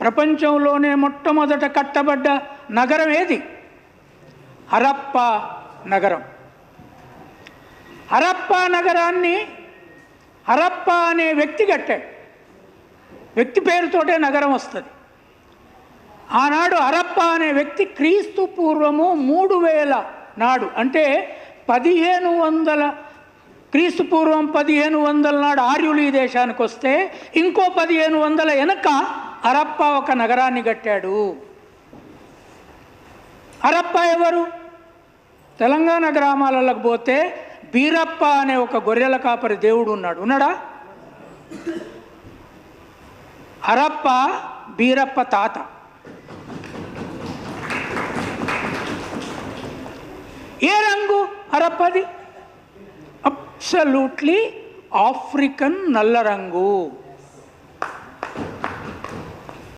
ప్రపంచంలోనే మొట్టమొదట కట్టబడ్డ నగరం ఏది? హరప్పా నగరం. హరప్పా నగరాన్ని హరప్పా అనే వ్యక్తి కట్టాడు. వ్యక్తి పేరుతోటే నగరం వస్తుంది. ఆనాడు హరప్పా అనే వ్యక్తి క్రీస్తు పూర్వము 3000 నాడు, అంటే 1500 క్రీస్తు పూర్వం 1500 నాడు ఆర్యులు ఈ దేశానికి వస్తే ఇంకో 1500 వెనక హరప్పా ఒక నగరాన్ని కట్టాడు. హరప్పా ఎవరు? తెలంగాణ గ్రామాలకు పోతే బీరప్ప అనే ఒక గొర్రెల కాపరి దేవుడు ఉన్నాడా? హరప్పా బీరప్ప తాత. ఏ రంగు హరప్పది? అబ్సల్యూట్లీ ఆఫ్రికన్ నల్ల రంగు.